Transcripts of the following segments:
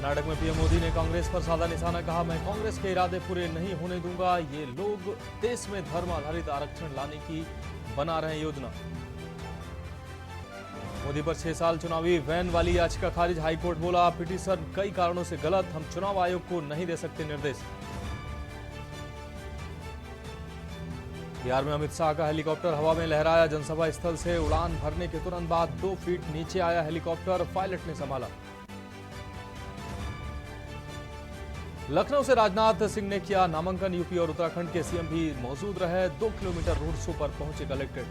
कर्नाटक में पीएम मोदी ने कांग्रेस पर साधा निशाना, कहा मैं कांग्रेस के इरादे पूरे नहीं होने दूंगा। ये लोग देश में धर्म आधारित आरक्षण लाने की बना रहे हैं योजना। मोदी पर 6 साल चुनावी वैन वाली याचिका खारिज, हाईकोर्ट बोला पिटीशन कई कारणों से गलत, हम चुनाव आयोग को नहीं दे सकते निर्देश। बिहार में अमित शाह का हेलीकॉप्टर हवा में लहराया, जनसभा स्थल से उड़ान भरने के तुरंत बाद 2 फीट नीचे आया हेलीकॉप्टर, पायलट ने संभाला। लखनऊ से राजनाथ सिंह ने किया नामांकन, यूपी और उत्तराखंड के सीएम भी मौजूद रहे, 2 किलोमीटर रोड शो पर पहुंचे कलेक्टेड।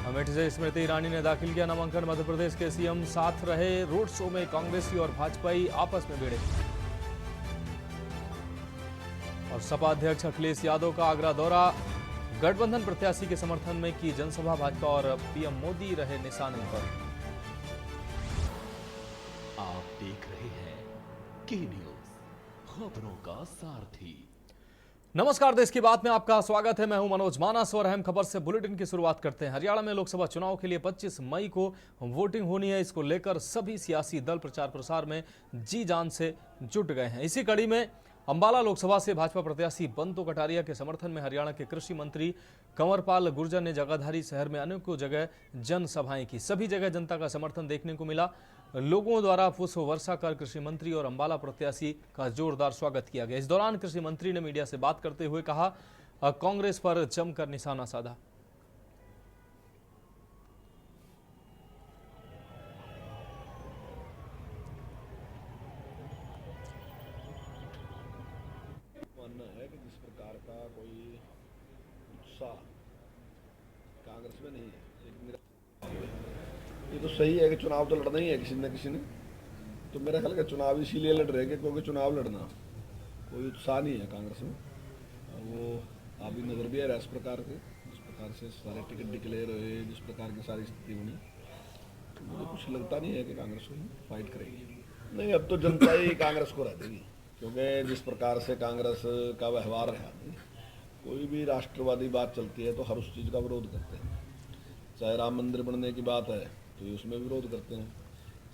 अमेठी से स्मृति ईरानी ने दाखिल किया नामांकन, मध्य प्रदेश के सीएम साथ रहे, रोड शो में कांग्रेसी और भाजपाई आपस में भिड़े। और सपा अध्यक्ष अखिलेश यादव का आगरा दौरा, गठबंधन प्रत्याशी के समर्थन में की जनसभा, भाजपा और पीएम मोदी रहे निशाने पर। आप देख रहे हैं के न्यूज, खबरों का सारथी। नमस्कार, देश की बात में आपका स्वागत है। मैं हूं मनोज मानस और अहम खबर से बुलेटिन की शुरुआत करते हैं। हरियाणा में लोकसभा चुनाव के लिए 25 मई को वोटिंग होनी है। इसको लेकर सभी सियासी दल प्रचार प्रसार में जी जान से जुट गए हैं। इसी कड़ी में अंबाला लोकसभा से भाजपा प्रत्याशी बंतो कटारिया के समर्थन में हरियाणा के कृषि मंत्री कंवरपाल गुर्जर ने जगाधरी शहर में अनेकों जगह जनसभाएं की। सभी जगह जनता का समर्थन देखने को मिला। लोगों द्वारा पुष्प वर्षा कर कृषि मंत्री और अंबाला प्रत्याशी का जोरदार स्वागत किया गया। इस दौरान कृषि मंत्री ने मीडिया से बात करते हुए कहा, कांग्रेस पर जमकर निशाना साधा। मानना है कि जिस प्रकार का कोई उत्साह कांग्रेस में नहीं है, ये तो सही है कि चुनाव तो लड़ना ही है किसी न किसी ने। तो मेरा ख्याल है चुनाव इसीलिए लड़ रहे हैं क्योंकि चुनाव लड़ना कोई उत्साह नहीं है कांग्रेस में। वो अभी नजर भी आ रहा है इस प्रकार के, जिस प्रकार से सारे टिकट डिक्लेयर हुए, जिस प्रकार की सारी स्थिति बनी, तो मुझे कुछ लगता नहीं है कि कांग्रेस फाइट करेगी। नहीं, अब तो जनता ही कांग्रेस को रह देगी, क्योंकि जिस प्रकार से कांग्रेस का व्यवहार रहा, कोई भी राष्ट्रवादी बात चलती है तो हर उस चीज़ का विरोध करते हैं। चाहे राम मंदिर बनने की बात है तो उसमें विरोध करते हैं,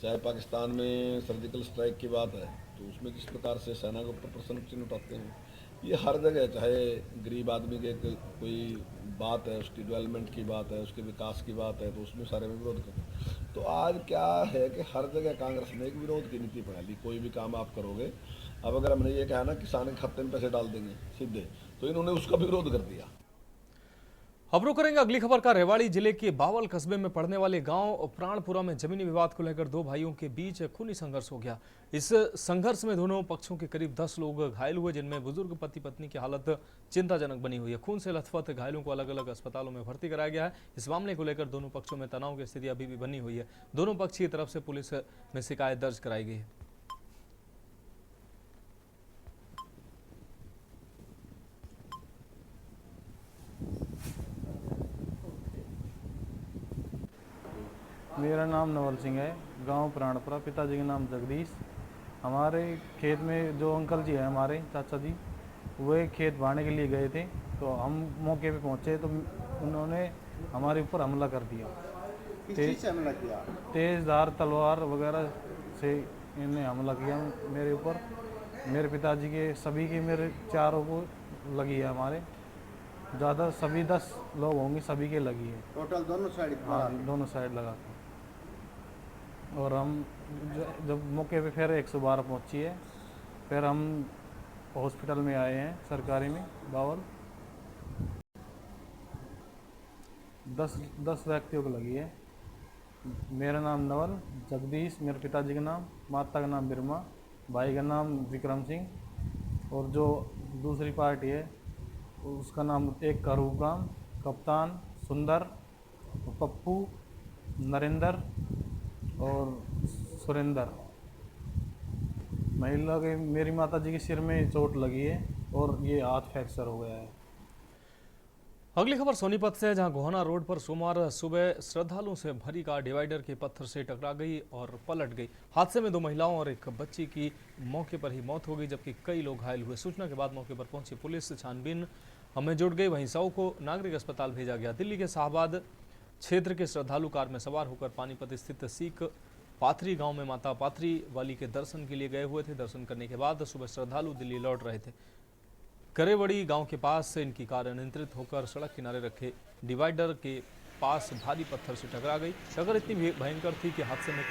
चाहे पाकिस्तान में सर्जिकल स्ट्राइक की बात है तो उसमें जिस प्रकार से सेना के ऊपर प्रश्न चिन्ह उठाते हैं, ये हर जगह, चाहे गरीब आदमी के कोई बात है, उसकी डेवलपमेंट की बात है, उसके विकास की बात है, तो उसमें सारे में विरोध करते हैं। तो आज क्या है कि हर जगह कांग्रेस ने एक विरोध की नीति अपना ली। कोई भी काम आप करोगे, अब अगर हमने ये कहा ना किसान के खाते में पैसे डाल देंगे सीधे, तो इन्होंने उसका भी विरोध कर दिया। अब रुक करेंगे अगली खबर का। रेवाड़ी जिले के बावल कस्बे में पड़ने वाले गांव प्राणपुरा में जमीनी विवाद को लेकर 2 भाइयों के बीच खूनी संघर्ष हो गया। इस संघर्ष में दोनों पक्षों के करीब 10 लोग घायल हुए, जिनमें बुजुर्ग पति पत्नी की हालत चिंताजनक बनी हुई है। खून से लथपथ घायलों को अलग अलग अस्पतालों में भर्ती कराया गया है। इस मामले को लेकर दोनों पक्षों में तनाव की स्थिति अभी भी बनी हुई है। दोनों पक्ष की तरफ से पुलिस में शिकायत दर्ज कराई गई है। मेरा नाम नवल सिंह है, गांव प्राणपुरा, पिताजी का नाम जगदीश। हमारे खेत में जो अंकल जी हैं, हमारे चाचा जी, वे खेत बांटने के लिए गए थे, तो हम मौके पे पहुंचे तो उन्होंने हमारे ऊपर हमला कर दिया। किस चीज़ से हमला किया? तेज़धार तलवार वगैरह से इन्हें हमला किया मेरे ऊपर। मेरे पिताजी के, सभी के, मेरे चारों को लगी है। हमारे ज़्यादा सभी 10 लोग होंगे, सभी के लगी है टोटल दोनों साइड? हाँ, दोनों साइड लगा। और हम जब मौके पे फिर 112 पहुंची है, फिर हम हॉस्पिटल में आए हैं सरकारी में बावल। 10 व्यक्तियों को लगी है। मेरा नाम नवल, जगदीश मेरे पिताजी का नाम, माता का नाम बिरमा, भाई का नाम विक्रम सिंह, और जो दूसरी पार्टी है उसका नाम एक का रूपराम, कप्तान, सुंदर, पप्पू, नरेंद्र और सुरेंद्र। महिला के, मेरी माता जी के सिर में चोट लगी है और ये हाथ फ्रैक्चर हो गया है। अगली खबर सोनीपत से है, जहां गोहाना रोड पर सोमवार सुबह श्रद्धालुओं से भरी कार डिवाइडर के पत्थर से टकरा गई और पलट गई। हादसे में 2 महिलाओं और एक बच्ची की मौके पर ही मौत हो गई, जबकि कई लोग घायल हुए। सूचना के बाद मौके पर पहुंची पुलिस छानबीन में जुट गई। वहीं शव को नागरिक अस्पताल भेजा गया। दिल्ली के शाहबाद क्षेत्र के श्रद्धालु कार में सवार होकर पानीपत स्थित सिख पाथरी गांव में माता पाथरी वाली के दर्शन के लिए गए हुए थे। दर्शन करने के बाद सुबह श्रद्धालु दिल्ली लौट रहे थे। करेवड़ी गांव के पास से इनकी कार अनियंत्रित होकर सड़क किनारे रखे डिवाइडर के पास भारी पत्थर से टकरा गई। टक्कर इतनी भयंकर थी कि हादसे में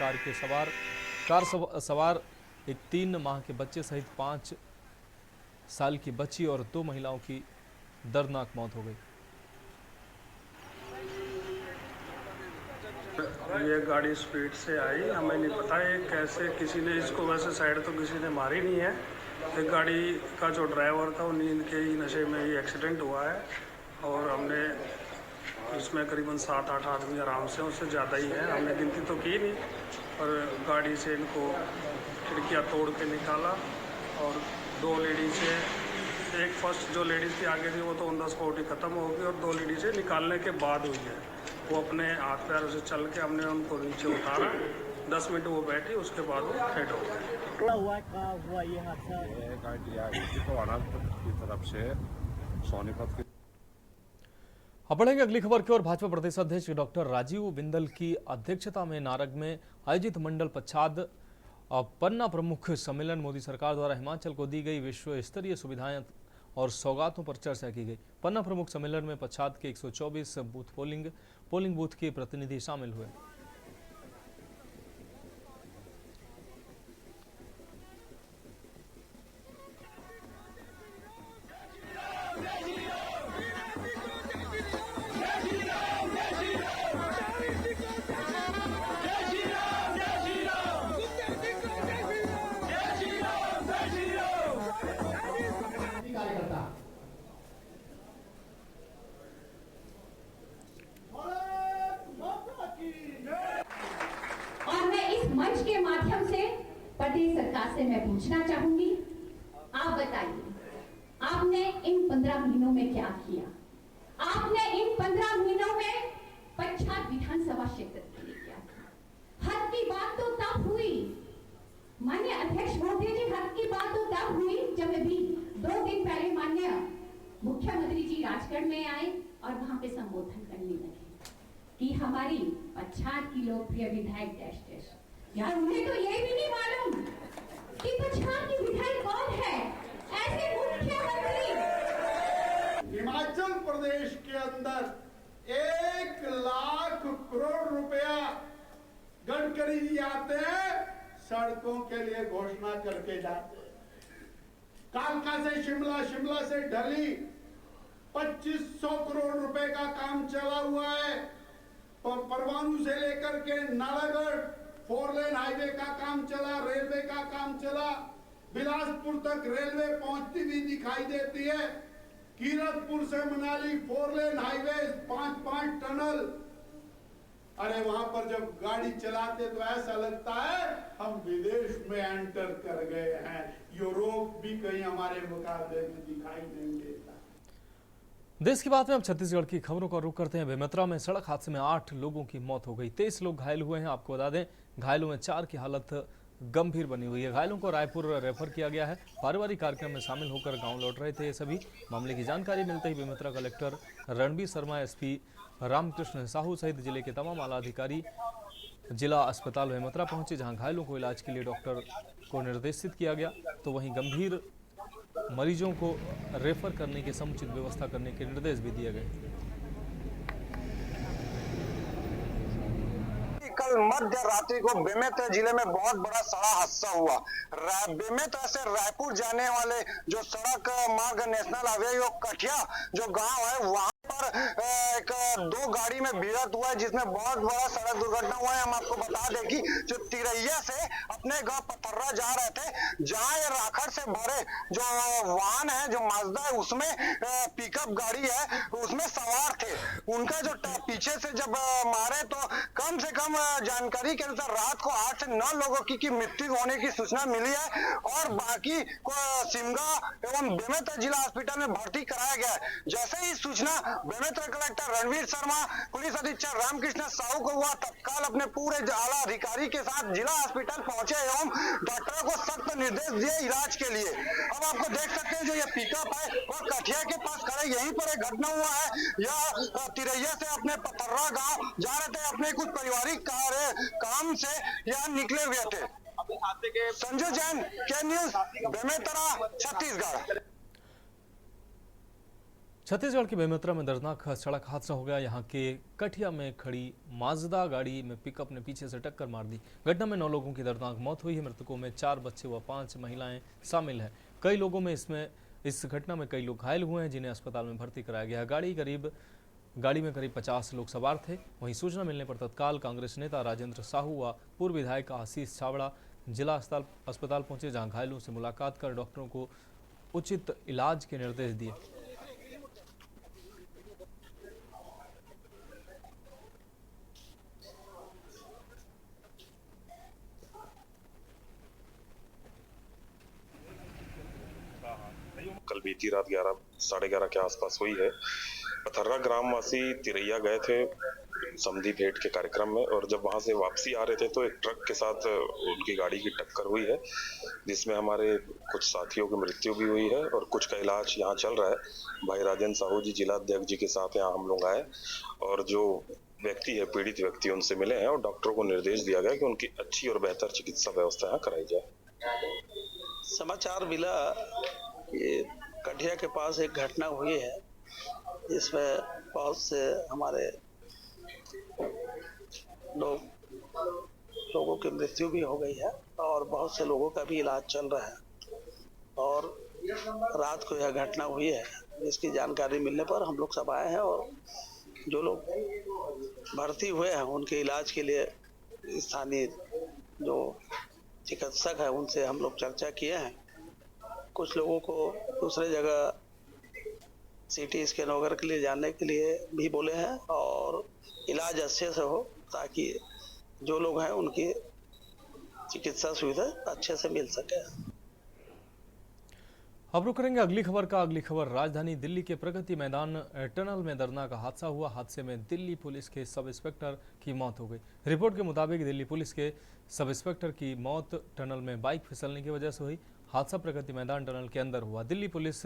कार सवार एक 3 माह के बच्चे सहित 5 साल की बच्ची और 2 महिलाओं की दर्दनाक मौत हो गई। ये गाड़ी स्पीड से आई, हमें नहीं पता है कैसे, किसी ने इसको वैसे साइड तो किसी ने मारी नहीं है। ये गाड़ी का जो ड्राइवर था वो नींद के ही नशे में ही एक्सीडेंट हुआ है और हमने इसमें करीबन 7-8 आदमी आराम से, उससे ज़्यादा ही है, हमने गिनती तो की नहीं, और गाड़ी से इनको खिड़कियाँ तोड़ के निकाला और 2 लेडीज से, एक फर्स्ट जो लेडीज़ थी आगे थी वो तो ऑन द स्पॉट ही ख़त्म हो गई और 2 लेडीज़ें निकालने के बाद हुई है। वो अपने हाथ पैरों से चल के हमने उनको नीचे उतारा, 10 मिनट वो बैठी, उसके बाद वो हेड हो गए। क्या हुआ ये हादसा? गाड़ी आई थी तो अनंतपुर की तरफ से सोनीपत की। अब बढ़ेंगे अगली खबर की ओर। भाजपा प्रदेश अध्यक्ष डॉक्टर राजीव बिंदल की अध्यक्षता में नारग में आयोजित मंडल पच्छाद पन्ना प्रमुख सम्मेलन मोदी सरकार द्वारा हिमाचल को दी गई विश्व स्तरीय सुविधाएं और सौगातों पर चर्चा की गई। पन्ना प्रमुख सम्मेलन में पच्छाद के 124 बूथ पोलिंग बूथ के प्रतिनिधि शामिल हुए। मंच के माध्यम से प्रदेश सरकार से मैं पूछना चाहूंगी, आप बताइए, आपने इन 15 महीनों में क्या किया? आपने इन 15 महीनों में पच्छाद विधानसभा क्षेत्र के लिए क्या किया? हद की बात तो तब हुई, माननीय अध्यक्ष महोदय जी, हद की बात तो तब हुई जब अभी 2 दिन पहले माननीय मुख्यमंत्री जी राजगढ़ में आए और वहां पे संबोधन करने लगे कि हमारी पच्छाद की लोकप्रिय विधायक डैश डैश। यार उन्हें तो ये भी नहीं मालूम कि पच्छाद की विधायक कौन है। ऐसे मुख्यमंत्री हिमाचल प्रदेश के अंदर 1 लाख करोड़ रुपया गडकरी जी आते हैं, सड़कों के लिए घोषणा करके जाते हैं। कालका से शिमला, शिमला से ढली 2500 करोड़ रुपए का काम चला हुआ है। परवाणु से लेकर के नालागढ़ 4 लेन हाईवे का काम चला, रेलवे का काम चला, बिलासपुर तक रेलवे पहुंचती हुई दिखाई देती है। कीरतपुर से मनाली 4 लेन हाईवे, 5 टनल। अरे वहां पर जब गाड़ी चलाते तो ऐसा लगता है हम विदेश में एंटर कर गए हैं। यूरोप भी कहीं हमारे मुकाबले में दिखाई नहीं देता। देश की बात में अब छत्तीसगढ़ की खबरों का रुख करते हैं। बेमेतरा में सड़क हादसे में 8 लोगों की मौत हो गई, 23 लोग घायल हुए हैं। आपको बता दें घायलों में 4 की हालत गंभीर बनी हुई है। घायलों को रायपुर रेफर किया गया है। पारिवारिक कार्यक्रम में शामिल होकर गांव लौट रहे थे ये सभी। मामले की जानकारी मिलते ही बेमेतरा कलेक्टर रणबीर शर्मा, एसपी रामकृष्ण साहू सहित जिले के तमाम आला अधिकारी जिला अस्पताल बेमेतरा पहुंचे, जहां घायलों को इलाज के लिए डॉक्टर को निर्देशित किया गया, तो वहीं गंभीर मरीजों को रेफर करने की समुचित व्यवस्था करने के निर्देश भी दिए गए। कल मध्य रात्रि को बेमेतरा जिले में बहुत बड़ा सड़क हादसा हुआ। बेमेतरा से रायपुर जाने वाले जो सड़क मार्ग नेशनल हाईवे कठिया जो गांव है, वहां पर एक 2 गाड़ी में भिड़ंत हुआ है, जिसमें बहुत बड़ा सड़क दुर्घटना हुआ है। हम आपको बता दें कि जो तिरैया से अपने गांव पथर्रा जा रहे थे, जहां ये राखड़ से भरे जो वाहन है, जो माजदा है, उसमें पिकअप गाड़ी है, उसमें सवार थे। उनका जो पीछे से जब मारे तो कम से कम जानकारी के अनुसार रात को 8 से 9 लोगों की मृत्यु होने की सूचना मिली है और बाकी को सिमगा एवं बेमेतरा जिला अस्पताल में भर्ती कराया गया है। जैसे ही सूचना बेमेतरा कलेक्टर रणवीर शर्मा, पुलिस अधीक्षक रामकृष्ण साहू को हुआ तत्काल अपने पूरे आला अधिकारी के साथ जिला हॉस्पिटल पहुंचे एवं डॉक्टरों को सख्त निर्देश दिए इलाज के लिए। अब आपको देख सकते हैं जो ये पिकअप है वह कठिया के पास खड़े, यहीं पर एक घटना हुआ है। यह तिरैया से अपने पतर्रा गांव जा रहे थे, अपने कुछ पारिवारिक काम से यहाँ निकले हुए थे। संजू जैन, के न्यूज, बेमेतरा, छत्तीसगढ़। छत्तीसगढ़ के बेमेतरा में दर्दनाक सड़क हादसा हो गया। यहाँ के कठिया में खड़ी माजदा गाड़ी में पिकअप ने पीछे से टक्कर मार दी। घटना में 9 लोगों की दर्दनाक मौत हुई है। मृतकों में 4 बच्चे व 5 महिलाएं शामिल हैं। कई लोगों में इस घटना में कई लोग घायल हुए हैं, जिन्हें अस्पताल में भर्ती कराया गया है। गाड़ी में करीब 50 लोग सवार थे। वहीं सूचना मिलने पर तत्काल कांग्रेस नेता राजेंद्र साहू व पूर्व विधायक आशीष छाबड़ा जिला अस्पताल पहुंचे, जहां घायलों से मुलाकात कर डॉक्टरों को उचित इलाज के निर्देश दिए। कल बीती रात 11-11:30 के आसपास हुई है। पथर्रा ग्रामवासी तिरैया गए थे समधी भेंट के कार्यक्रम में, और जब वहां से वापसी आ रहे थे तो एक ट्रक के साथ उनकी गाड़ी की टक्कर हुई है, जिसमें हमारे कुछ साथियों की मृत्यु भी हुई है और कुछ का इलाज यहाँ चल रहा है। भाई राजेंद्र साहू जी जिला अध्यक्ष जी के साथ यहाँ हम लोग आए और जो व्यक्ति है, पीड़ित व्यक्ति, उनसे मिले हैं और डॉक्टरों को निर्देश दिया गया कि उनकी अच्छी और बेहतर चिकित्सा व्यवस्था यहाँ कराई जाए। समाचार मिला कि कठिया के पास एक घटना हुई है, जिसमें बहुत से हमारे लोगों की मृत्यु भी हो गई है और बहुत से लोगों का भी इलाज चल रहा है। और रात को यह घटना हुई है, जिसकी जानकारी मिलने पर हम लोग सब आए हैं और जो लोग भर्ती हुए हैं उनके इलाज के लिए स्थानीय जो चिकित्सक है उनसे हम लोग चर्चा किए हैं। कुछ लोगों को दूसरे जगह सीटी स्कैन वगैरह के लिए जाने के लिए भी बोले हैं और इलाज अच्छे से हो ताकि जो लोग हैं उनकी चिकित्सा सुविधा अच्छे से मिल सके। अब रुक करेंगे अगली खबर। राजधानी दिल्ली के प्रगति मैदान टनल में दर्दनाक हादसा हुआ। हादसे में दिल्ली पुलिस के सब इंस्पेक्टर की मौत हो गई। रिपोर्ट के मुताबिक दिल्ली पुलिस के सब इंस्पेक्टर की मौत टनल में बाइक फिसलने की वजह से हुई। हादसा प्रगति मैदान टनल के अंदर हुआ। दिल्ली पुलिस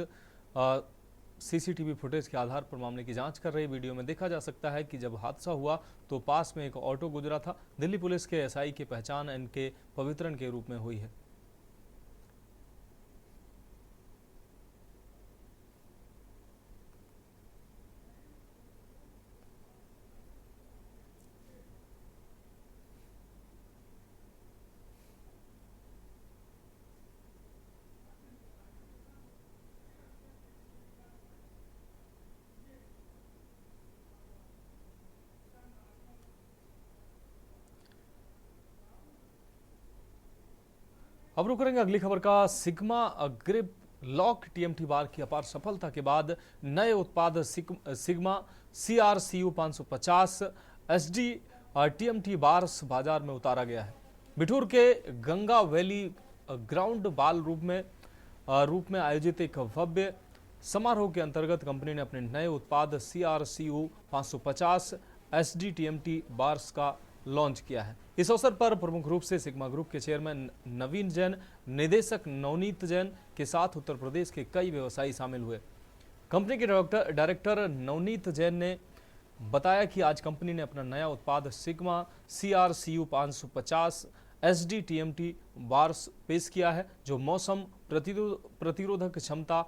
सीसीटीवी फुटेज के आधार पर मामले की जांच कर रही। वीडियो में देखा जा सकता है कि जब हादसा हुआ तो पास में एक ऑटो गुजरा था। दिल्ली पुलिस के एसआई की पहचान एनके पवित्रन के रूप में हुई है। अब रुक करेंगे अगली खबर का। सिग्मा ग्रिप लॉक टीएमटी बार की अपार सफलता के बाद नए उत्पाद sigma CRCU 550 SD TMT bars बाजार में उतारा गया है। बिठूर के गंगा वैली ग्राउंड बाल रूप में आयोजित एक भव्य समारोह के अंतर्गत कंपनी ने अपने नए उत्पाद CRCU 550 SD टीएमटी बार्स का लॉन्च किया है। इस अवसर पर प्रमुख रूप से सिग्मा ग्रुप के चेयरमैन नवीन जैन, निदेशक नवनीत जैन के साथ उत्तर प्रदेश के कई व्यवसायी शामिल हुए। कंपनी के डायरेक्टर नवनीत जैन ने बताया कि आज कंपनी ने अपना नया उत्पाद sigma CRCU 550 SD TMT bars पेश किया है, जो मौसम प्रतिरोधक क्षमता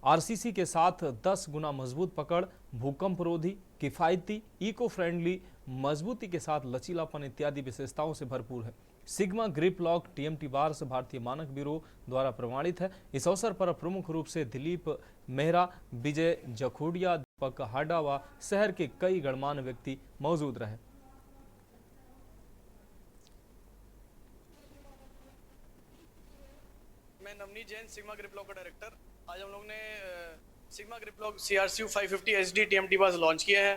RCC के साथ 10 गुना मजबूत पकड़, भूकंप रोधी, किफायती, इको फ्रेंडली, मजबूती के साथ लचीलापन इत्यादि विशेषताओं से भरपूर है। Sigma grip lock TMT bars भारतीय मानक ब्यूरो द्वारा प्रमाणित है। इस अवसर पर प्रमुख रूप से दिलीप मेहरा, विजय जखोडिया, दीपक हाडा व शहर के कई गणमान्य व्यक्ति मौजूद रहे। मैं Navneet Jain, sigma grip lock का डायरेक्टर। आज हम लोग ने sigma grip lock CRCU 550 SD TMT bars launch किया है।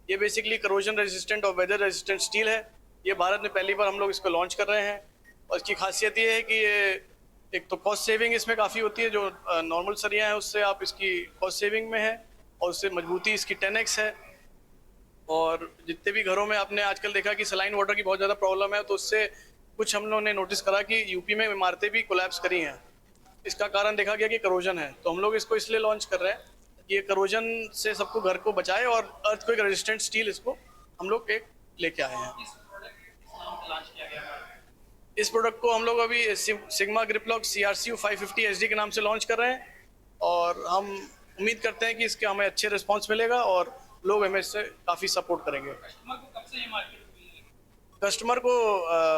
ये बेसिकली करोजन रेजिस्टेंट और वेदर रेजिस्टेंट स्टील है। ये भारत में पहली बार हम लोग इसको लॉन्च कर रहे हैं और इसकी खासियत ये है कि ये एक तो कॉस्ट सेविंग इसमें काफ़ी होती है। जो नॉर्मल सरिया है उससे आप इसकी कॉस्ट सेविंग में है और उससे मजबूती इसकी 10x है। और जितने भी घरों में आपने आजकल देखा कि सलाइन वाटर की बहुत ज़्यादा प्रॉब्लम है, तो उससे कुछ हम लोगों ने नोटिस करा कि यूपी में इमारतें भी कोलैप्स करी हैं। इसका कारण देखा गया कि करोजन है, तो हम लोग इसको इसलिए लॉन्च कर रहे हैं कि ये करोजन से सबको घर को बचाए, और अर्थक्वेक रेजिस्टेंट स्टील इसको हम लोग एक लेके आए हैं। इस प्रोडक्ट को हम लोग अभी सिग्मा ग्रिपलॉक CRCU 550 SD के नाम से लॉन्च कर रहे हैं, और हम उम्मीद करते हैं कि इसके हमें अच्छे रिस्पांस मिलेगा और लोग हमें इससे काफ़ी सपोर्ट करेंगे। कस्टमर को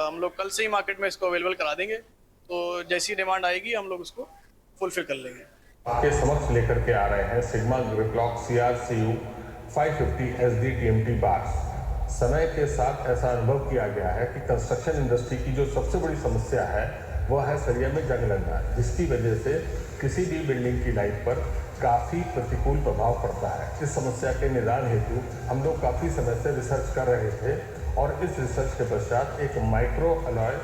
हम लोग कल से ही मार्केट में इसको अवेलेबल करा देंगे, तो जैसी डिमांड आएगी हम लोग उसको फुलफिल कर लेंगे। आपके समक्ष लेकर के आ रहे हैं Sigma Griplock CRCU 550 SD TMT bars. समय के साथ ऐसा अनुभव किया गया है कि कंस्ट्रक्शन इंडस्ट्री की जो सबसे बड़ी समस्या है वह है सरिया में जंग लगना, जिसकी वजह से किसी भी बिल्डिंग की लाइफ पर काफ़ी प्रतिकूल प्रभाव पड़ता है। इस समस्या के निदान हेतु हम लोग काफ़ी समय से रिसर्च कर रहे थे, और इस रिसर्च के पश्चात एक माइक्रो अलॉय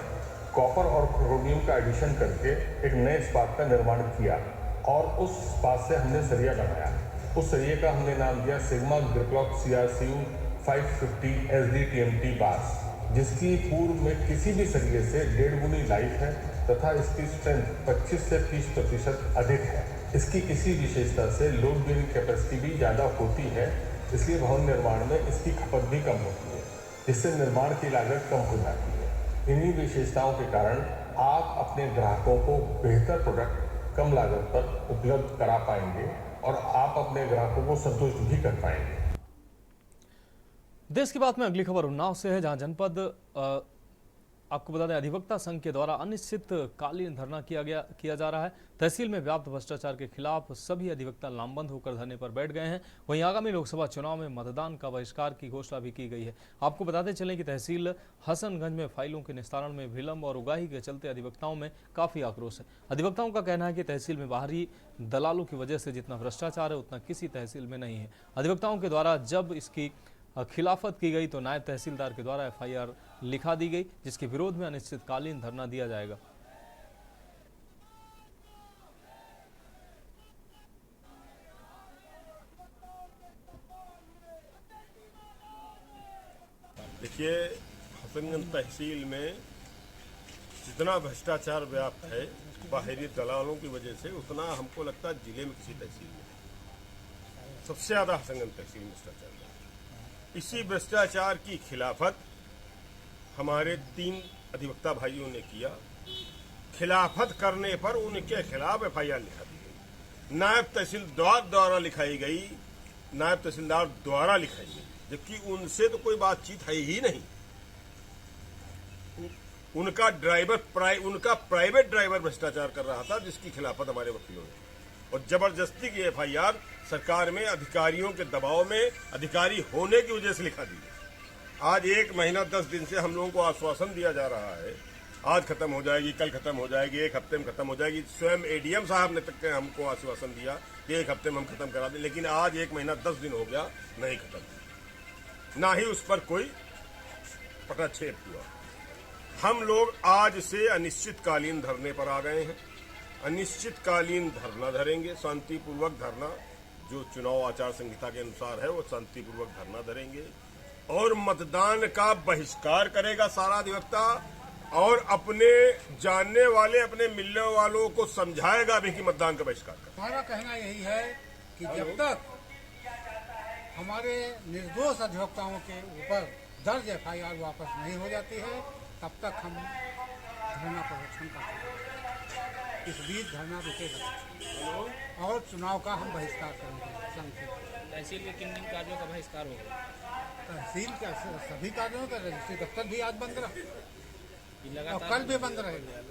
कॉपर और क्रोमियम का एडिशन करके एक नए इस्पात का निर्माण किया, और उस इस्पात से हमने सरिया बनाया। उस सरिये का हमने नाम दिया Sigma Griplock CRCU 550 SD TMT bars, जिसकी पूर्व में किसी भी सरिये से 1.5 गुनी लाइफ है तथा इसकी स्ट्रेंथ 25 से 30% अधिक है। इसकी इसी विशेषता से लोड बेयरिंग कैपेसिटी भी ज़्यादा होती है, इसलिए भवन निर्माण में इसकी खपत भी कम होती है, जिससे निर्माण की लागत कम हो जाती है। इन्हीं विशेषताओं के कारण आप अपने ग्राहकों को बेहतर प्रोडक्ट कम लागत पर उपलब्ध करा पाएंगे, और आप अपने ग्राहकों को संतुष्ट भी कर पाएंगे। देश की बात में अगली खबर उन्नाव से है, जहां जनपद आपको बता दें अधिवक्ता संघ के द्वारा अनिश्चितकालीन धरना किया जा रहा है। तहसील में व्याप्त भ्रष्टाचार के खिलाफ सभी अधिवक्ता लामबंद होकर धरने पर बैठ गए हैं। वहीं आगामी लोकसभा चुनाव में मतदान का बहिष्कार की घोषणा भी की गई है। आपको बताते चलें कि तहसील हसनगंज में फाइलों के निस्तारण में विलंब और उगाही के चलते अधिवक्ताओं में काफी आक्रोश है। अधिवक्ताओं का कहना है कि तहसील में बाहरी दलालों की वजह से जितना भ्रष्टाचार है उतना किसी तहसील में नहीं है। अधिवक्ताओं के द्वारा जब इसकी खिलाफत की गई तो नायब तहसीलदार के द्वारा FIR लिखा दी गई, जिसके विरोध में अनिश्चितकालीन धरना दिया जाएगा। देखिए, हसनगंज तहसील में जितना भ्रष्टाचार व्याप्त है बाहरी दलालों की वजह से, उतना हमको लगता है जिले में किसी तहसील में सबसे ज्यादा हसनगंज तहसील में भ्रष्टाचार। इसी भ्रष्टाचार की खिलाफत हमारे 3 अधिवक्ता भाइयों ने किया। खिलाफत करने पर उनके खिलाफ FIR लिखा दी गई, नायब तहसीलदार द्वारा लिखाई गई, नायब तहसीलदार द्वारा लिखाई गई, जबकि उनसे तो कोई बातचीत है ही नहीं। उनका प्राइवेट ड्राइवर भ्रष्टाचार कर रहा था, जिसकी खिलाफत हमारे वकीलों ने, और जबरदस्ती की FIR सरकार में अधिकारियों के दबाव में अधिकारी होने की वजह से लिखा दी है। आज 1 महीना 10 दिन से हम लोगों को आश्वासन दिया जा रहा है, आज खत्म हो जाएगी, कल खत्म हो जाएगी, 1 हफ्ते में खत्म हो जाएगी। स्वयं ADM साहब ने तक हमको आश्वासन दिया कि 1 हफ्ते में हम खत्म करा दें, लेकिन आज 1 महीना 10 दिन हो गया, नहीं खत्म, ना ही उस पर कोई पटाक्षेप हुआ। हम लोग आज से अनिश्चितकालीन धरने पर आ गए हैं। अनिश्चितकालीन धरना धरेंगे, शांतिपूर्वक धरना, जो चुनाव आचार संहिता के अनुसार है वो शांतिपूर्वक धरना धरेंगे, और मतदान का बहिष्कार करेगा सारा अधिवक्ता, और अपने जानने वाले, अपने मिलने वालों को समझाएगा भी कि मतदान का बहिष्कार करें। हमारा कहना यही है कि जब तक हमारे निर्दोष अधिवक्ताओं के ऊपर दर्ज FIR वापस नहीं हो जाती है, तब तक हम धरना प्रदर्शन करते हैं। इस बीच धरना रुकेगा और चुनाव का हम बहिष्कार करेंगे। तहसील के किन कार्यों का बहिष्कार होगा? तहसील का सभी कार्यों का, रजिस्ट्री दफ्तर भी आज बंद रहा और कल भी बंद रहेगा।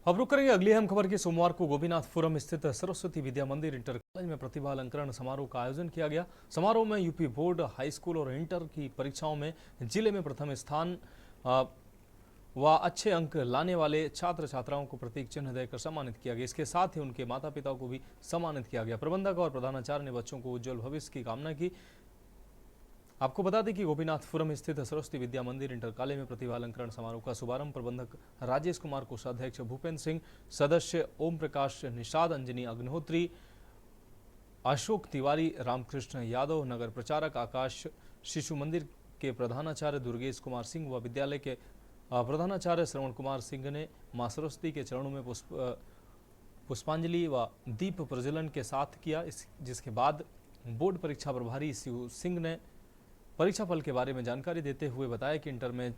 अब रुक करेंगे अगली अहम खबर की। सोमवार को गोपीनाथपुरम स्थित सरस्वती विद्या मंदिर इंटर कॉलेज में प्रतिभा अलंकरण समारोह का आयोजन किया गया। समारोह में यूपी बोर्ड, हाई स्कूल और इंटर की परीक्षाओं में जिले में प्रथम स्थान व अच्छे अंक लाने वाले छात्र छात्राओं को प्रतीक चिन्ह देकर सम्मानित किया गया। इसके साथ ही उनके माता पिता को भी सम्मानित किया गया। प्रबंधक और प्रधानाचार्य ने बच्चों को उज्जवल भविष्य की कामना की। आपको बता दें कि गोपीनाथपुरम स्थित सरस्वती विद्या मंदिर इंटर कॉलेज में प्रतिभा अलंकरण समारोह का शुभारंभ प्रबंधक राजेश कुमार, कोषाध्यक्ष भूपेंद्र सिंह, सदस्य ओम प्रकाश निषाद, अंजनी अग्निहोत्री, अशोक तिवारी, रामकृष्ण यादव, नगर प्रचारक आकाश, शिशु मंदिर के प्रधानाचार्य दुर्गेश कुमार सिंह व विद्यालय के प्रधानाचार्य श्रवण कुमार सिंह ने मां सरस्वती के चरणों में पुष्पांजलि व दीप प्रज्वलन के साथ किया। जिसके बाद बोर्ड परीक्षा प्रभारी शिव सिंह ने परीक्षा फल के बारे में जानकारी देते हुए बताया कि इंटर में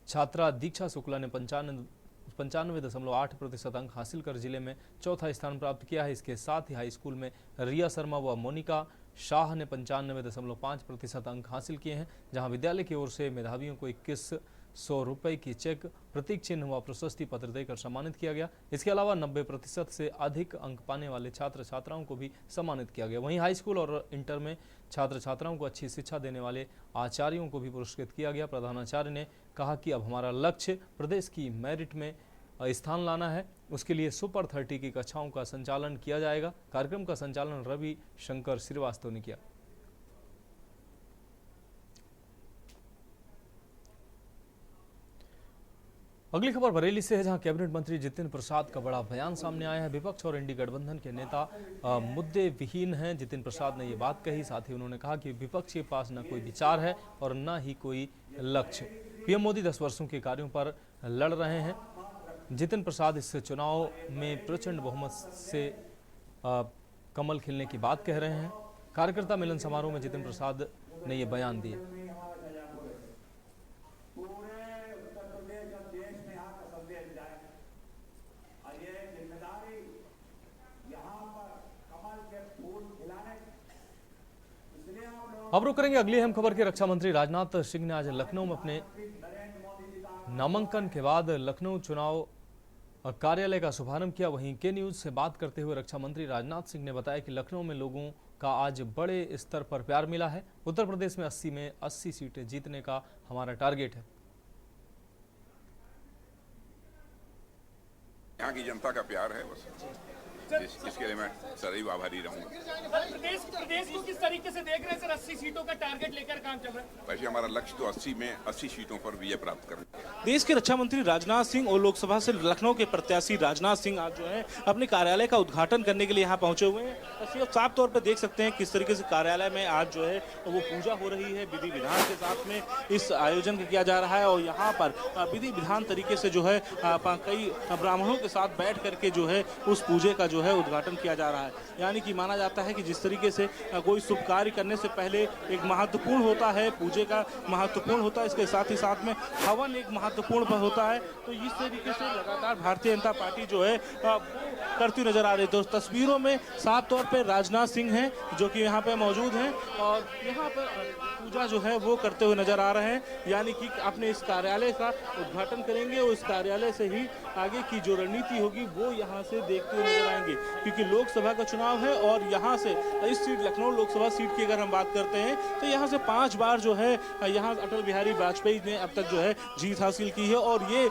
छात्रा दीक्षा शुक्ला ने 95.8% अंक हासिल कर जिले में चौथा स्थान प्राप्त किया है। इसके साथ ही हाई स्कूल में रिया शर्मा व मोनिका शाह ने 95.5% अंक हासिल किए हैं, जहां विद्यालय की ओर से मेधावियों को 2100 रुपये की चेक, प्रतीक चिन्ह व प्रशस्ति पत्र देकर सम्मानित किया गया। इसके अलावा 90% से अधिक अंक पाने वाले छात्र छात्राओं को भी सम्मानित किया गया। वहीं हाई स्कूल और इंटर में छात्र छात्राओं को अच्छी शिक्षा देने वाले आचार्यों को भी पुरस्कृत किया गया। प्रधानाचार्य ने कहा कि अब हमारा लक्ष्य प्रदेश की मेरिट में स्थान लाना है, उसके लिए सुपर 30 की कक्षाओं का संचालन किया जाएगा। कार्यक्रम का संचालन रवि शंकर श्रीवास्तव ने किया। अगली खबर बरेली से है, जहां कैबिनेट मंत्री जितिन प्रसाद का बड़ा बयान सामने आया है। विपक्ष और इंडी गठबंधन के नेता मुद्दे विहीन हैं, जितिन प्रसाद ने ये बात कही। साथ ही उन्होंने कहा कि विपक्ष के पास न कोई विचार है और न ही कोई लक्ष्य। पीएम मोदी 10 वर्षों के कार्यों पर लड़ रहे हैं। जितिन प्रसाद इस चुनाव में प्रचंड बहुमत से कमल खिलने की बात कह रहे हैं। कार्यकर्ता मिलन समारोह में जितिन प्रसाद ने ये बयान दिए। अब रुक करेंगे अगली अहम खबर की। रक्षा मंत्री राजनाथ सिंह ने आज लखनऊ में अपने नामांकन के बाद लखनऊ चुनाव कार्यालय का शुभारंभ किया। वहीं के न्यूज से बात करते हुए रक्षा मंत्री राजनाथ सिंह ने बताया कि लखनऊ में लोगों का आज बड़े स्तर पर प्यार मिला है। उत्तर प्रदेश में 80 सीटें जीतने का हमारा टारगेट है। यहाँ की जनता का प्यार है, बस इसके लिए मैं सदैव आभारी रहूंगा। प्रदेश को किस तरीके से देख रहे हैं सर? 80 सीटों का टारगेट लेकर काम चल रहा है। वैसे हमारा लक्ष्य तो 80 सीटों पर विजय प्राप्त करना। देश के रक्षा मंत्री राजनाथ सिंह और लोकसभा से लखनऊ के प्रत्याशी राजनाथ सिंह आज जो है अपने कार्यालय का उद्घाटन करने के लिए यहाँ पहुंचे हुए हैं। साफ तौर पर देख सकते हैं किस तरीके से कार्यालय में आज जो है वो पूजा हो रही है। विधि विधान के साथ में इस आयोजन किया जा रहा है और यहाँ पर विधि विधान तरीके से जो है कई ब्राह्मणों के साथ बैठ करके जो है उस पूजे का जो है उद्घाटन किया जा रहा है। यानी कि माना जाता है कि जिस तरीके से कोई शुभ कार्य करने से पहले एक महत्वपूर्ण होता है, पूजे का महत्वपूर्ण होता है, इसके साथ ही साथ में हवन एक महत्वपूर्ण होता है। तो इस तरीके से लगातार भारतीय जनता पार्टी जो है करती नजर आ रही है। तो तस्वीरों में साफ तौर पर राजनाथ सिंह हैं जो कि यहाँ पे मौजूद हैं और यहाँ पर पूजा जो है वो करते हुए नजर आ रहे हैं। यानी कि अपने इस कार्यालय का उद्घाटन करेंगे और इस कार्यालय से ही आगे की जो रणनीति होगी वो यहाँ से देखते हुए नजर आएंगे, क्योंकि लोकसभा का चुनाव है और यहाँ से इस सीट लखनऊ लोकसभा सीट की अगर हम बात करते हैं तो यहाँ से 5 बार जो है यहाँ अटल बिहारी वाजपेयी ने अब तक जो है जीत हासिल की है और ये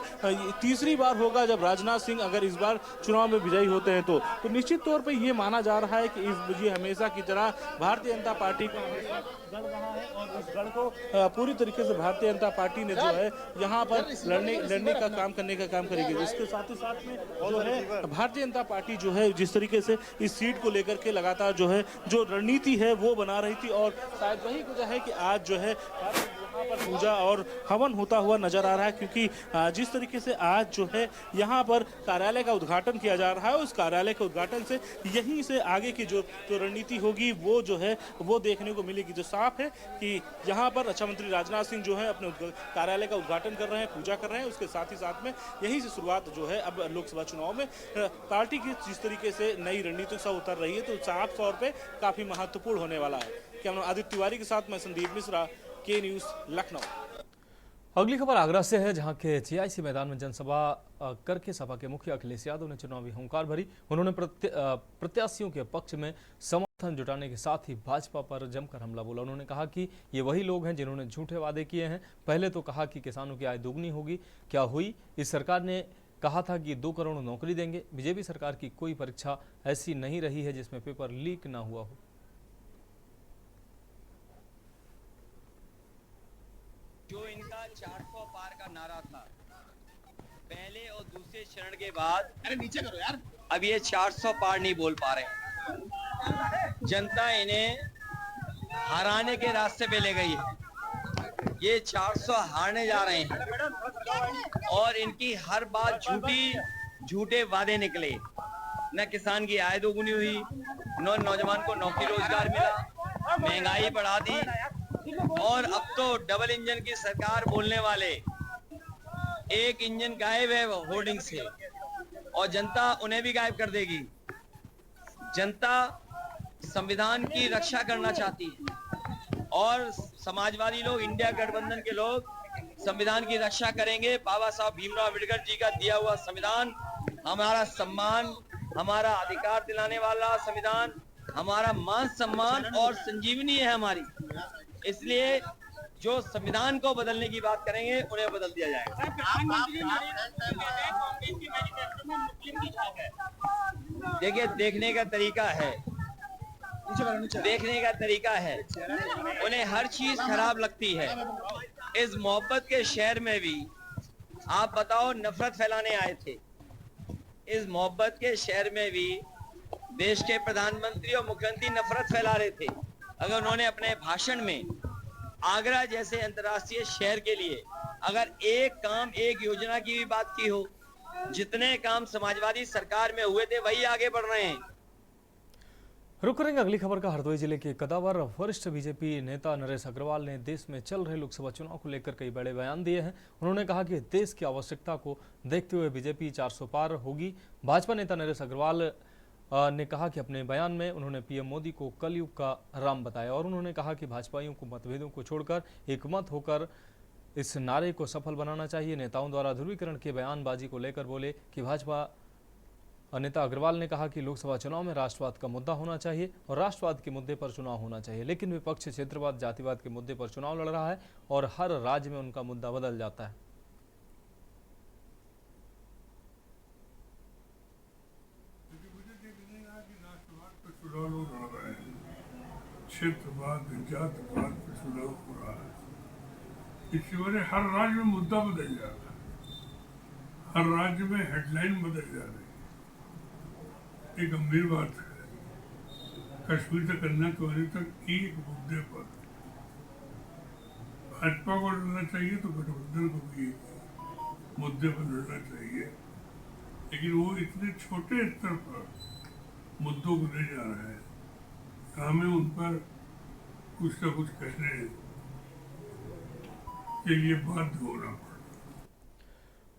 तीसरी बार होगा जब राजनाथ सिंह अगर इस बार चुनाव में विजयी होते हैं तो निश्चित तौर पर ये माना जा रहा है कि ये हमेशा की तरह भारतीय जनता पार्टी का गढ़ रहा है और इस गढ़ को पूरी तरीके से भारतीय जनता पार्टी ने जो है यहाँ पर लड़ने का काम करने का काम करेगी। इसके साथ ही साथ में जो है भारतीय जनता पार्टी जो है जिस तरीके से इस सीट को लेकर के लगातार जो है जो रणनीति है वो बना रही थी और शायद वही वजह है कि आज जो है यहाँ पर पूजा और हवन होता हुआ नजर आ रहा है, क्योंकि जिस तरीके से आज जो है यहाँ पर कार्यालय का उद्घाटन किया जा रहा है उस कार्यालय के उद्घाटन से यहीं से आगे की जो रणनीति होगी वो जो है वो देखने को मिलेगी। जो साफ है कि यहाँ पर रक्षा मंत्री राजनाथ सिंह जो है अपने कार्यालय का उद्घाटन कर रहे हैं, पूजा कर रहे हैं, उसके साथ ही साथ में यहीं से शुरुआत जो है अब लोकसभा चुनाव में पार्टी की जिस तरीके से नई रणनीति से उतर रही है तो साफ तौर पर काफी महत्वपूर्ण होने वाला है। कैमरा आदित्य तिवारी के साथ मैं संदीप मिश्रा, के न्यूज लखनऊ। अगली खबर आगरा से है, जहां के जीआईसी मैदान में जनसभा करके सपा के मुखिया अखिलेश यादव ने चुनावी हुंकार भरी। उन्होंने प्रत्याशियों के पक्ष में समर्थन जुटाने के साथ ही भाजपा पर जमकर हमला बोला। उन्होंने कहा कि ये वही लोग हैं जिन्होंने झूठे वादे किए हैं। पहले तो कहा कि किसानों की आय दोगुनी होगी, क्या हुई? इस सरकार ने कहा था कि 2 करोड़ नौकरी देंगे। बीजेपी सरकार की कोई परीक्षा ऐसी नहीं रही है जिसमें पेपर लीक ना हुआ हो। 400 पार का नारा था। पहले और दूसरे चरण के बाद अरे नीचे करो यार, अब ये 400 पार नहीं बोल पा रहे। जनता इन्हें हराने के रास्ते पे ले गई है। ये 400 हारने जा रहे हैं और इनकी हर बात झूठे वादे निकले। न किसान की आय दोगुनी हुई, न नौजवान को नौकरी रोजगार मिला, महंगाई बढ़ा दी और अब तो डबल इंजन की सरकार बोलने वाले एक इंजन गायब है होर्डिंग से और जनता उन्हें भी गायब कर देगी। जनता संविधान की रक्षा करना चाहती है और समाजवादी लोग, इंडिया गठबंधन के लोग संविधान की रक्षा करेंगे। बाबा साहब भीमराव अम्बेडकर जी का दिया हुआ संविधान हमारा सम्मान, हमारा अधिकार दिलाने वाला संविधान, हमारा मान सम्मान और संजीवनी है हमारी। इसलिए जो संविधान को बदलने की बात करेंगे उन्हें बदल दिया जाएगा। देखिए, देखने का तरीका है, उन्हें हर चीज खराब लगती है। इस मोहब्बत के शहर में भी आप बताओ, नफरत फैलाने आए थे। इस मोहब्बत के शहर में भी देश के प्रधानमंत्री और मुख्यमंत्री नफरत फैला रहे थे। अगर उन्होंने अपने भाषण में आगरा जैसे अंतर्राष्ट्रीय शहर के लिए अगर एक काम, एक योजना की भी बात की हो, जितने काम समाजवादी सरकार में हुए थे वही आगे बढ़ रहे हैं। रुक करेंगे अगली खबर का। हरदोई जिले के कदावर वरिष्ठ बीजेपी नेता नरेश अग्रवाल ने देश में चल रहे लोकसभा चुनाव को लेकर कई बड़े बयान दिए हैं। उन्होंने कहा कि देश की आवश्यकता को देखते हुए बीजेपी 400 पार होगी। भाजपा नेता नरेश अग्रवाल ने कहा कि अपने बयान में उन्होंने पीएम मोदी को कलयुग का राम बताया और उन्होंने कहा कि भाजपाइयों को मतभेदों को छोड़कर एकमत होकर इस नारे को सफल बनाना चाहिए। नेताओं द्वारा ध्रुवीकरण के बयानबाजी को लेकर बोले कि भाजपा नेता अग्रवाल ने कहा कि लोकसभा चुनाव में राष्ट्रवाद का मुद्दा होना चाहिए और राष्ट्रवाद के मुद्दे पर चुनाव होना चाहिए, लेकिन विपक्ष क्षेत्रवाद, जातिवाद के मुद्दे पर चुनाव लड़ रहा है और हर राज्य में उनका मुद्दा बदल जाता है। चुनाव लोग लड़ रहे हैं, क्षेत्रवाद, जातिवाद पर चुनाव हो रहा है। इसकी वजह हर राज्य में मुद्दा बदल जा रहा है, हर राज्य में हेडलाइन बदल जा रही है। एक गंभीर बात है। कश्मीर से कन्याकुमारी तक एक मुद्दे पर भाजपा को लड़ना चाहिए तो गठबंधन को भी एक मुद्दे पर लड़ना चाहिए, लेकिन वो इतने छोटे स्तर पर मुद्दों को ले जा रहे हैं, हमें उन पर कुछ न कुछ कहने के लिए बाध्य होना पड़ा।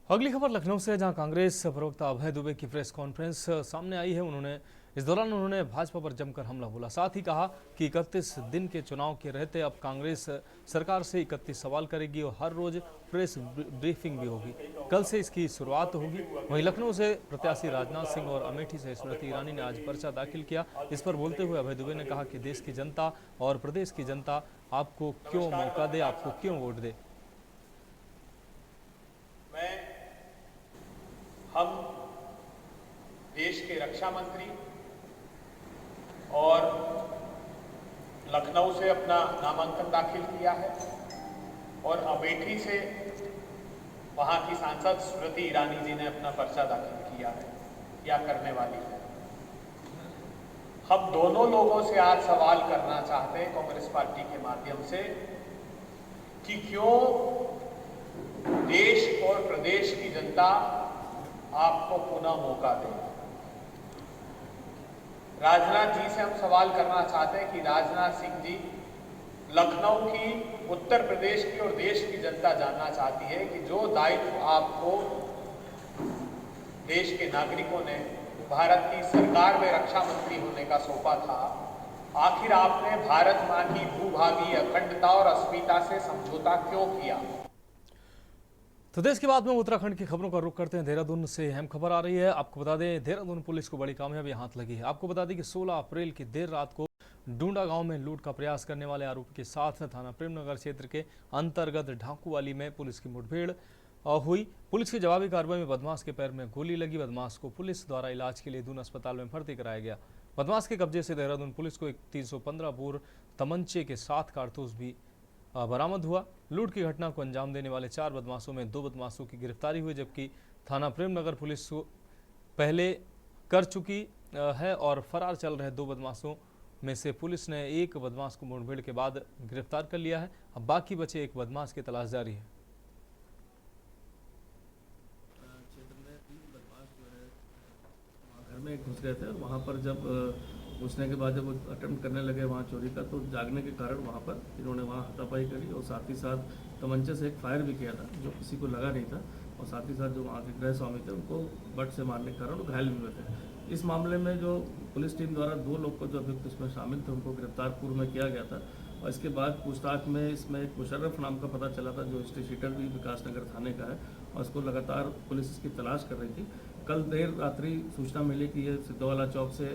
अगली खबर लखनऊ से, जहां कांग्रेस प्रवक्ता अभय दुबे की प्रेस कॉन्फ्रेंस सामने आई है। इस दौरान उन्होंने भाजपा पर जमकर हमला बोला। साथ ही कहा कि 31 दिन के चुनाव के रहते अब कांग्रेस सरकार से 31 सवाल करेगी और हर रोज प्रेस ब्रीफिंग भी होगी। कल से इसकी शुरुआत होगी। वहीं लखनऊ से प्रत्याशी राजनाथ सिंह और अमेठी से स्मृति ईरानी ने आज पर्चा दाखिल किया। इस पर बोलते हुए अभय दुबे ने कहा कि देश की जनता और प्रदेश की जनता आपको क्यों मौका दे, आपको क्यों वोट दे। हम देश के रक्षा मंत्री और लखनऊ से अपना नामांकन दाखिल किया है और अमेठी से वहां की सांसद स्मृति ईरानी जी ने अपना पर्चा दाखिल किया है या करने वाली है। हम दोनों लोगों से आज सवाल करना चाहते हैं कांग्रेस पार्टी के माध्यम से कि क्यों देश और प्रदेश की जनता आपको पुनः मौका दे। राजनाथ जी से हम सवाल करना चाहते हैं कि राजनाथ सिंह जी, लखनऊ की, उत्तर प्रदेश की और देश की जनता जानना चाहती है कि जो दायित्व आपको देश के नागरिकों ने भारत की सरकार में रक्षा मंत्री होने का सौंपा था, आखिर आपने भारत मां की भूभागी अखंडता और अस्मिता से समझौता क्यों किया। तो देश के बाद में उत्तराखंड की खबरों का रुख करते हैं। देहरादून से अहम खबर आ रही है। आपको बता दें, देहरादून पुलिस को बड़ी कामयाबी हाथ लगी है। आपको बता दें कि 16 अप्रैल की देर रात को डूंडा गांव में लूट का प्रयास करने वाले आरोपी के साथ थाना प्रेमनगर क्षेत्र के अंतर्गत ढाकूवाली में पुलिस की मुठभेड़ हुई। पुलिस की जवाबी कार्रवाई में बदमाश के पैर में गोली लगी। बदमाश को पुलिस द्वारा इलाज के लिए दून अस्पताल में भर्ती कराया गया। बदमाश के कब्जे से देहरादून पुलिस को एक 315 बोर तमंचे के साथ कारतूस भी बरामद हुआ। लूट की घटना को अंजाम देने वाले 4 बदमाशों में 2 बदमाशों की गिरफ्तारी हुई, जबकि थाना प्रेमनगर पुलिस को पहले कर चुकी है और फरार चल रहे 2 बदमाशों में से पुलिस ने एक बदमाश को मुठभेड़ के बाद गिरफ्तार कर लिया है। अब बाकी बचे एक बदमाश की तलाश जारी है। घर में घुस गए थे और वहाँ पर जब घुसने के बाद जब वो अटेम्प्ट करने लगे वहाँ चोरी का, तो जागने के कारण वहाँ पर इन्होंने वहाँ हाथापाई करी और साथ ही साथ तमंचे से एक फायर भी किया था जो किसी को लगा नहीं था, और साथ ही साथ जो वहाँ के गृह स्वामी थे उनको बट से मारने के कारण वो घायल भी हुए थे। इस मामले में जो पुलिस टीम द्वारा 2 लोग को जो अभियुक्त इसमें शामिल थे उनको गिरफ्तार पूर्व में किया गया था, और इसके बाद पूछताछ में इसमें एक मुशर्रफ नाम का पता चला था जो हिस्ट्री शीटर भी विकासनगर थाने का है, और इसको लगातार पुलिस इसकी तलाश कर रही थी। कल देर रात्रि सूचना मिली कि ये सिद्धोवाला चौक से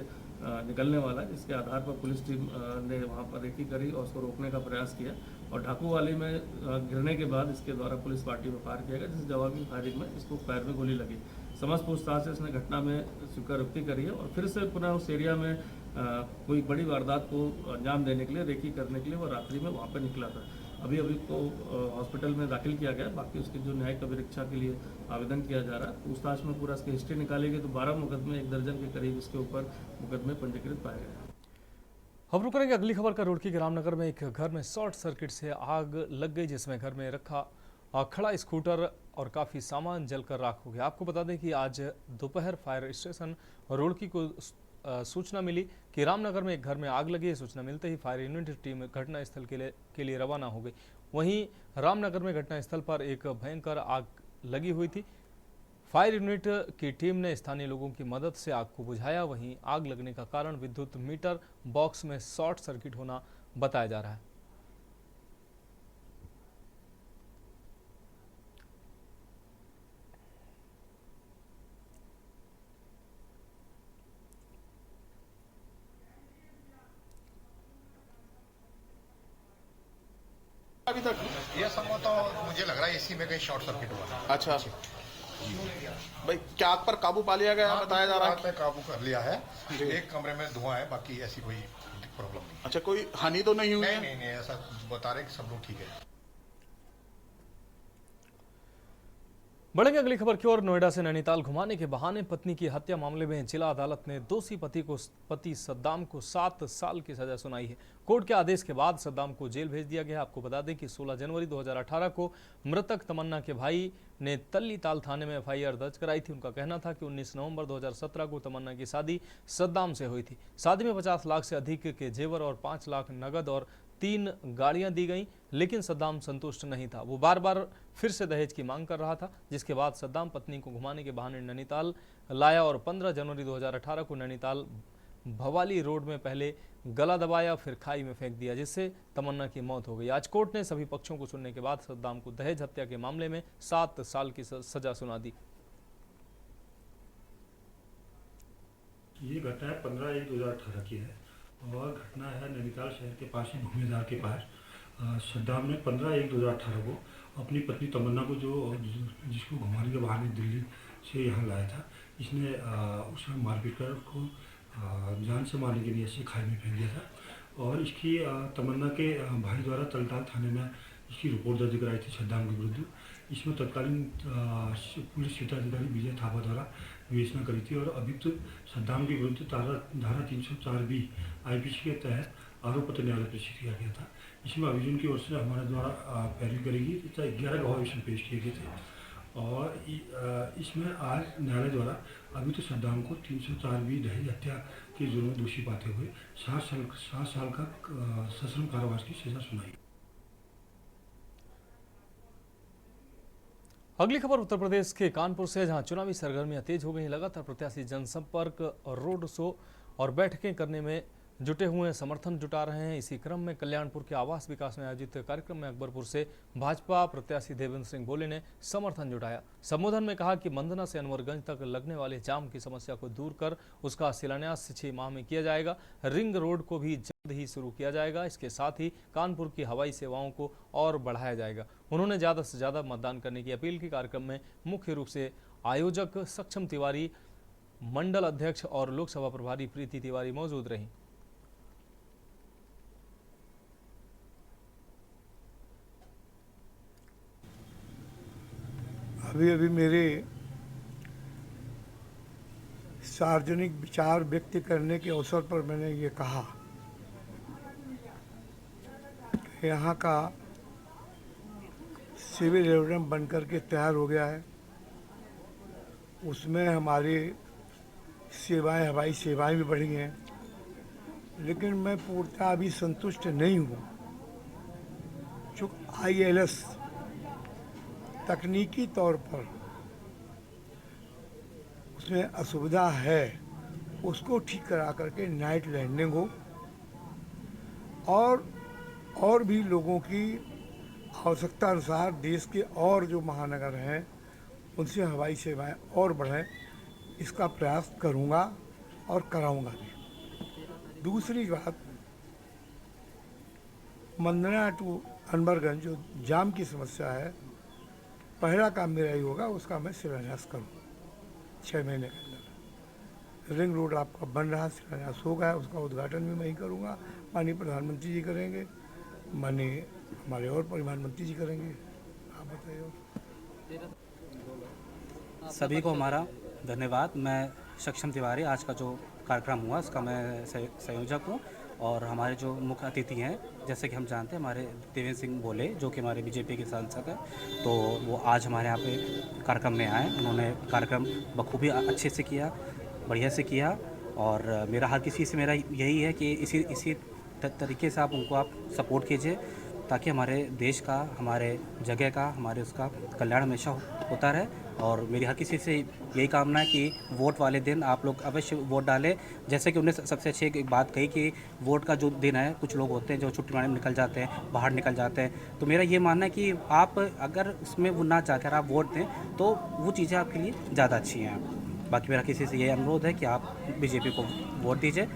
निकलने वाला है, जिसके आधार पर पुलिस टीम ने वहाँ पर रेकी करी और उसको रोकने का प्रयास किया, और ढाकूवाली में गिरने के बाद इसके द्वारा पुलिस पार्टी में फायर किया गया, जिस जवाबी फायरिंग में इसको पैर में गोली लगी। समस्त पूछताछ से इसने घटना में स्वीकारोक्ति करी है और फिर से पुनः उस एरिया में कोई बड़ी वारदात को अंजाम देने के लिए, रेकी करने के लिए वो रात्रि में वहाँ पर निकला था। अभी को हॉस्पिटल में दाखिल किया गया, बाकी उसकी जो न्यायिक अभिरक्षा के लिए आवेदन किया जा रहा है। पूछताछ में पूरा इसकी हिस्ट्री निकाली गई तो 12 मुकदमे, 1 दर्जन के करीब इसके ऊपर मुकदमे पंजीकृत पाए गए। हम रुक करेंगे अगली खबर का। रुड़की के रामनगर में एक घर में शॉर्ट सर्किट से आग लग गई, जिसमें घर में रखा खड़ा स्कूटर और काफ़ी सामान जलकर राख हो गया। आपको बता दें कि आज दोपहर फायर स्टेशन रुड़की को सूचना मिली कि रामनगर में एक घर में आग लगी है। सूचना मिलते ही फायर यूनिट टीम घटनास्थल के लिए रवाना हो गई। वहीं रामनगर में घटनास्थल पर एक भयंकर आग लगी हुई थी। फायर यूनिट की टीम ने स्थानीय लोगों की मदद से आग को बुझाया। वहीं आग लगने का कारण विद्युत मीटर बॉक्स में शॉर्ट सर्किट होना बताया जा रहा है। अभी तक ये समय तो मुझे लग रहा है इसी में कहीं शॉर्ट सर्किट हुआ। अच्छा भाई, क्या आग पर काबू पा लिया गया? बताया जा रहा है पे काबू कर लिया है। एक कमरे में धुआं है, बाकी ऐसी कोई प्रॉब्लम नहीं। अच्छा, कोई हानि तो नहीं हुई है? नहीं, ऐसा बता रहे कि सब लोग ठीक है। बढ़ेंगे अगली खबर की ओर। नोएडा से नैनीताल घुमाने के बहाने पत्नी की हत्या मामले में जिला अदालत ने दोषी पति सद्दाम को 7 साल की सजा सुनाई है। कोर्ट के आदेश के बाद सद्दाम को जेल भेज दिया गया। आपको बता दें कि 16 जनवरी 2018 को मृतक तमन्ना के भाई ने तल्लीताल थाने में FIR दर्ज कराई थी। उनका कहना था कि 19 नवंबर 2017 को तमन्ना की शादी सद्दाम से हुई थी। शादी में 50 लाख से अधिक के जेवर और 5 लाख नगद और 3 गाड़ियां दी गईं, लेकिन सद्दाम संतुष्ट नहीं था। वो बार बार फिर से दहेज की मांग कर रहा था, जिसके बाद सद्दाम पत्नी को घुमाने के बहाने नैनीताल लाया और 15 जनवरी 2018 को नैनीताल भवाली रोड में पहले गला दबाया, फिर खाई में फेंक दिया, जिससे तमन्ना की मौत हो गई। आज कोर्ट ने सभी पक्षों को सुनने के बाद सद्दाम को दहेज हत्या के मामले में 7 साल की सजा सुना दी। ये घटना 15/1/2018 की है और घटना है नैनीताल शहर के पास ही भूमिदार के पास। सद्दाम ने 15/1/2018 को अपनी पत्नी तमन्ना को जिसको घुमाने के बहाने दिल्ली से यहाँ लाया था, इसने उसे मारपीट कर उसको जान से मारने के लिए ऐसे खाई में फेंक दिया था। और इसकी तमन्ना के भाई द्वारा तल्लीताल थाने में इसकी रिपोर्ट दर्ज कराई थी सद्दाम के विरुद्ध। इसमें तत्कालीन पुलिस क्षेत्राधिकारी विजय थापा द्वारा विवेचना करी थी और अभियुक्त सद्दाम के विरुद्ध धारा 304B IPC के तहत आरोप पत्र न्यायालय पेश किया गया था। इसमें अभियोजन की ओर से हमारे द्वारा पैरवी करेगी तथा 11 गवाह इसमें पेश किए गए थे और इसमें आज न्यायालय द्वारा अभियुक्त सद्दाम को 304B दहेज हत्या के जुर्म में दोषी पाते हुए 7 साल का सश्रम कारावास की सजा सुनाई। अगली खबर उत्तर प्रदेश के कानपुर से, जहां चुनावी सरगर्मियां तेज हो गई। लगातार प्रत्याशी जनसंपर्क, रोड शो और बैठकें करने में जुटे हुए हैं, समर्थन जुटा रहे हैं। इसी क्रम में कल्याणपुर के आवास विकास में आयोजित कार्यक्रम में अकबरपुर से भाजपा प्रत्याशी देवेंद्र सिंह बोले ने समर्थन जुटाया। संबोधन में कहा कि मंदना से अनवरगंज तक लगने वाले जाम की समस्या को दूर कर उसका शिलान्यास 6 माह में किया जाएगा। रिंग रोड को भी जल्द ही शुरू किया जाएगा। इसके साथ ही कानपुर की हवाई सेवाओं को और बढ़ाया जाएगा। उन्होंने ज़्यादा से ज़्यादा मतदान करने की अपील की। कार्यक्रम में मुख्य रूप से आयोजक सक्षम तिवारी, मंडल अध्यक्ष और लोकसभा प्रभारी प्रीति तिवारी मौजूद रहीं। अभी अभी मेरे सार्वजनिक विचार व्यक्त करने के अवसर पर मैंने ये कहा कि यहाँ का सिविल एरोड्रम बनकर के तैयार हो गया है, उसमें हमारी सेवाएं, हवाई सेवाएं भी बढ़ी हैं, लेकिन मैं पूर्णतः अभी संतुष्ट नहीं हूँ। चूँकि ILS तकनीकी तौर पर उसमें असुविधा है, उसको ठीक करा करके नाइट लैंडिंग हो और भी लोगों की आवश्यकता अनुसार देश के और जो महानगर हैं उनसे हवाई सेवाएं और बढ़ें, इसका प्रयास करूंगा और कराऊंगा भी। दूसरी बात, मंदना टू अनबरगंज जो जाम की समस्या है, पहला काम मेरा ही होगा, उसका मैं शिलान्यास करूँ 6 महीने के अंदर। रिंग रोड आपका बन रहा, शिलान्यास हो गया, उसका उद्घाटन भी मैं ही करूँगा। माननीय प्रधानमंत्री जी करेंगे, माननीय हमारे और परिवहन मंत्री जी करेंगे। आप बताइए। सभी को हमारा धन्यवाद। मैं सक्षम तिवारी, आज का जो कार्यक्रम हुआ उसका मैं संयोजक हूँ, और हमारे जो मुख्य अतिथि हैं, जैसे कि हम जानते हैं, हमारे देवेंद्र सिंह बोले जो कि हमारे बीजेपी के सांसद हैं, तो वो आज हमारे यहाँ पे कार्यक्रम में आए। उन्होंने कार्यक्रम बखूबी अच्छे से किया, बढ़िया से किया, और मेरा हर किसी से मेरा यही है कि इसी तरीके से आप उनको सपोर्ट कीजिए, ताकि हमारे देश का, हमारे जगह का, हमारे उसका कल्याण हमेशा होता रहे। और मेरी हर किसी से यही कामना है कि वोट वाले दिन आप लोग अवश्य वोट डालें। जैसे कि उन्होंने सबसे अच्छी एक बात कही कि वोट का जो दिन है, कुछ लोग होते हैं जो छुट्टी मारने निकल जाते हैं, बाहर निकल जाते हैं, तो मेरा ये मानना है कि आप अगर उसमें वो ना जाकर आप वोट दें तो वो चीज़ें आपके लिए ज़्यादा अच्छी हैं। बाकी मेरा किसी से ये अनुरोध है कि आप बीजेपी को वोट दीजिए,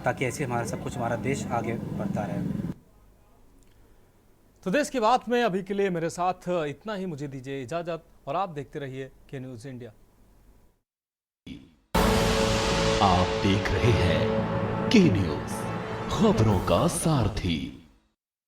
ताकि ऐसे हमारा सब कुछ, हमारा देश आगे बढ़ता रहे। तो देश की बात में अभी के लिए मेरे साथ इतना ही। मुझे दीजिए इजाजत और आप देखते रहिए के न्यूज़ इंडिया। आप देख रहे हैं के न्यूज़, खबरों का सारथी।